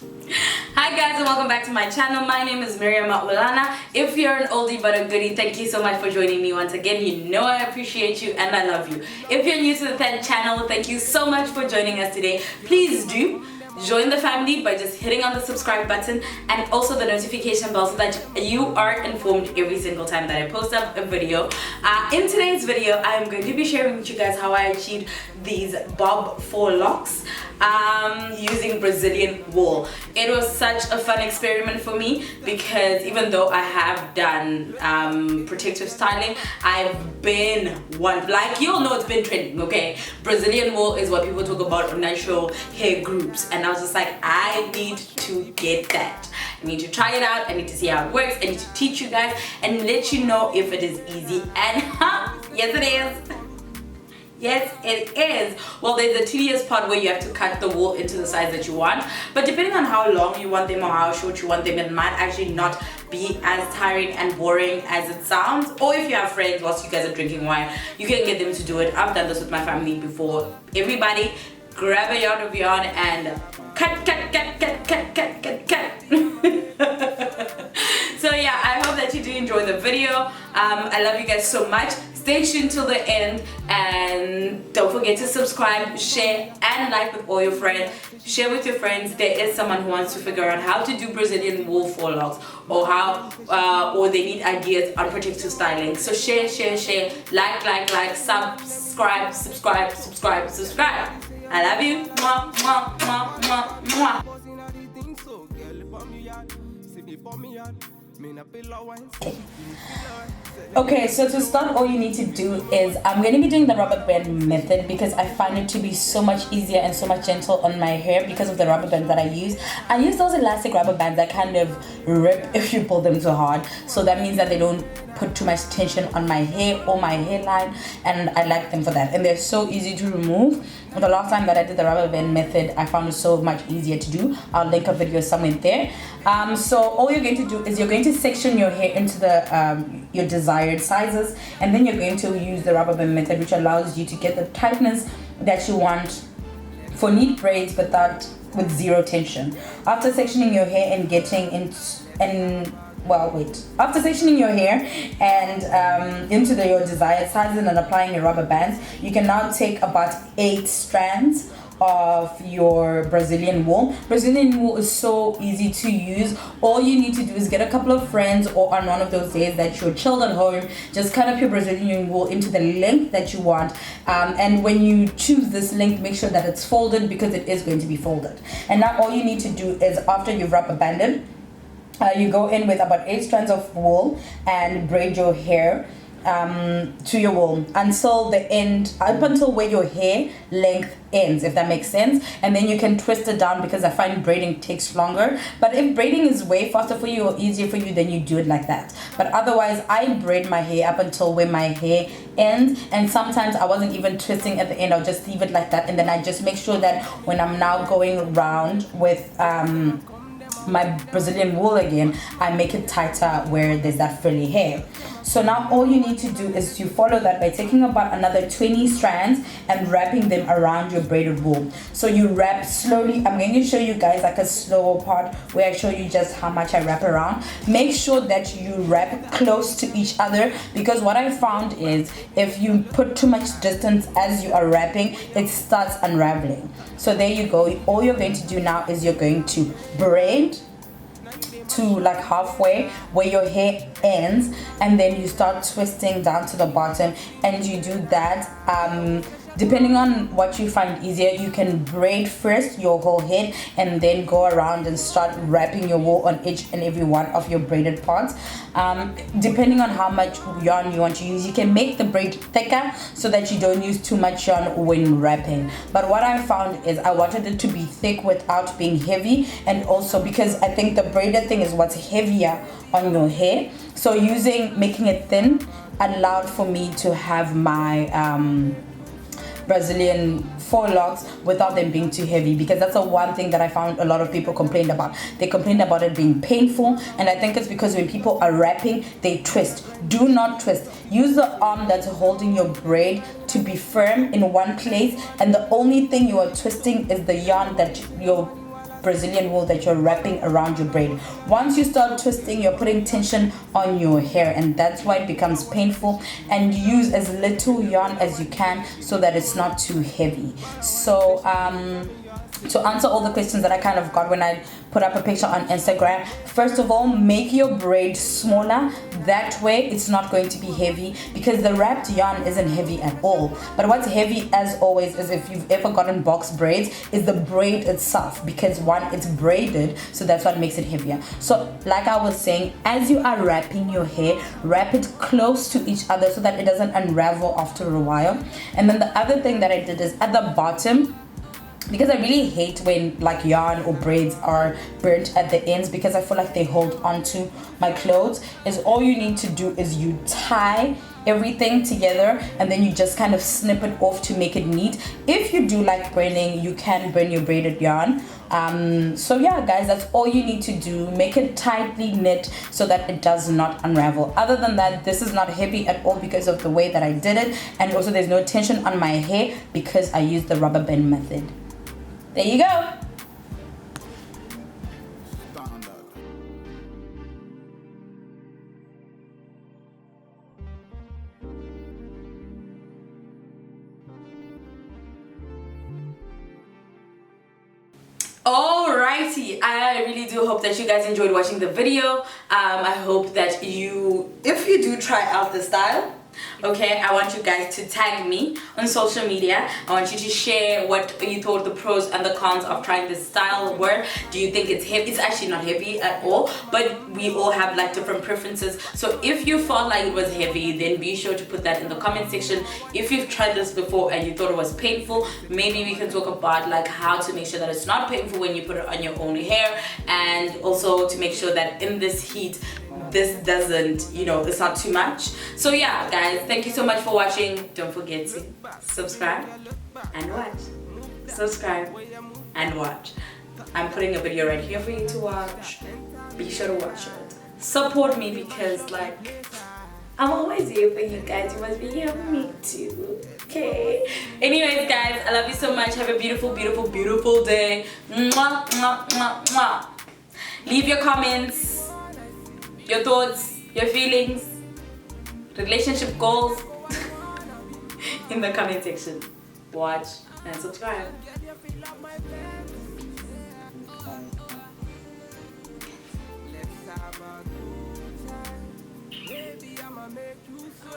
Hi guys and welcome back to my channel. My name is Miriam Maulana. If you're an oldie but a goodie, thank you so much for joining me once again. You know I appreciate you and I love you. If you're new to the channel, thank you so much for joining us today. Please do join the family by just hitting on the subscribe button and also the notification bell so that you are informed every single time that I post up a video. In today's video, I am going to be sharing with you guys how I achieved these Faux Locs using Brazilian wool. It was such a fun experiment for me because even though I have done protective styling, I've been like you'll know it's been trending, okay? Brazilian wool is what people talk about on natural hair groups, and I was just like, I need to get that. I need to try it out. I need to see how it works. I need to teach you guys and let you know if it is easy. And yes it is. Yes, it is. Well, there's a tedious part where you have to cut the wool into the size that you want. But depending on how long you want them or how short you want them, it might actually not be as tiring and boring as it sounds. Or if you have friends whilst you guys are drinking wine, you can get them to do it. I've done this with my family before. Everybody grab a yard of yarn and cut. So yeah, I hope that you do enjoy the video. I love you guys so much. Stay tuned till the end and don't forget to subscribe, share and like with all your friends. Share with your friends. There is someone who wants to figure out how to do Brazilian wool Faux Locs or how or they need ideas on protective styling. So share, like, subscribe. I love you. Mwah, mwah, mwah, mwah, mwah. Okay, so to start, all you need to do is I'm going to be doing the rubber band method because I find it to be so much easier and so much gentle on my hair because of the rubber bands that I use. I use those elastic rubber bands that kind of rip if you pull them too hard, so that means that they don't put too much tension on my hair or my hairline, and I like them for that, and they're so easy to remove. The last time that I did the rubber band method, I found it so much easier to do. I'll link a video somewhere there. So all you're going to do is you're going to section your hair into the your desired sizes, and then you're going to use the rubber band method, which allows you to get the tightness that you want for neat braids with zero tension. After sectioning your hair and after sectioning your hair and into your desired sizes and applying your rubber bands, you can now take about 8 strands of your Brazilian wool. Brazilian wool is so easy to use. All you need to do is get a couple of friends, or on one of those days that you're chilled at home, just cut up your Brazilian wool into the length that you want, and when you choose this length, make sure that it's folded because it is going to be folded. And now all you need to do is, after you've rubber banded, you go in with about 8 strands of wool and braid your hair to your wool until the end, up until where your hair length ends, if that makes sense. And then you can twist it down because I find braiding takes longer. But if braiding is way faster for you or easier for you, then you do it like that. But otherwise, I braid my hair up until where my hair ends, and sometimes I wasn't even twisting at the end. I'll just leave it like that, and then I just make sure that when I'm now going around with my Brazilian wool again, I make it tighter where there's that frilly hair. So now all you need to do is to follow that by taking about another 20 strands and wrapping them around your braided wool. So you wrap slowly. I'm going to show you guys like a slower part where I show you just how much I wrap around. Make sure that you wrap close to each other, because what I found is if you put too much distance as you are wrapping, it starts unraveling. So there you go. All you're going to do now is you're going to braid to like halfway where your hair ends, and then you start twisting down to the bottom, and you do that depending on what you find easier. You can braid first your whole head and then go around and start wrapping your wool on each and every one of your braided parts. Depending on how much yarn you want to use, you can make the braid thicker so that you don't use too much yarn when wrapping. But what I found is I wanted it to be thick without being heavy, and also because I think the braided thing is what's heavier on your hair. So making it thin allowed for me to have my Brazilian Faux Locs without them being too heavy, because that's the one thing that I found a lot of people complained about. They complained about it being painful, and I think it's because when people are wrapping, they twist. Do not twist. Use the arm that's holding your braid to be firm in one place, and the only thing you are twisting is the yarn that your Brazilian wool that you're wrapping around your braid. Once you start twisting, you're putting tension on your hair, and that's why it becomes painful. And use as little yarn as you can so that it's not too heavy. So to answer all the questions that I kind of got when I put up a picture on Instagram, first of all, make your braid smaller. That way it's not going to be heavy, because the wrapped yarn isn't heavy at all. But what's heavy, as always, is if you've ever gotten box braids, is the braid itself, because one, it's braided, so that's what makes it heavier. So like I was saying, as you are wrapping your hair, wrap it close to each other so that it doesn't unravel after a while. And then the other thing that I did is at the bottom, because I really hate when like yarn or braids are burnt at the ends, because I feel like they hold onto my clothes, is all you need to do is you tie everything together and then you just kind of snip it off to make it neat. If you do like burning, you can burn your braided yarn. So yeah guys, that's all you need to do. Make it tightly knit so that it does not unravel. Other than that, this is not heavy at all because of the way that I did it, and also there's no tension on my hair because I used the rubber band method. There you go. Alrighty, I really do hope that you guys enjoyed watching the video. I hope that if you do try out the style, okay, I want you guys to tag me on social media. I want you to share what you thought the pros and the cons of trying this style were. Do you think it's heavy? It's actually not heavy at all, but we all have like different preferences. So if you felt like it was heavy, then be sure to put that in the comment section. If you've tried this before and you thought it was painful, maybe we can talk about like how to make sure that it's not painful when you put it on your own hair, and also to make sure that in this heat this doesn't, it's not too much. So yeah guys, thank you so much for watching. Don't forget to subscribe and watch. Subscribe and watch. I'm putting a video right here for you to watch. Be sure to watch it. Support me, because like I'm always here for you guys. You must be here for me too. Okay. Anyways guys, I love you so much. Have a beautiful, beautiful, beautiful day. Mwah, mwah, mwah, mwah. Leave your comments, your thoughts, your feelings, relationship goals in the comment section. Watch and subscribe.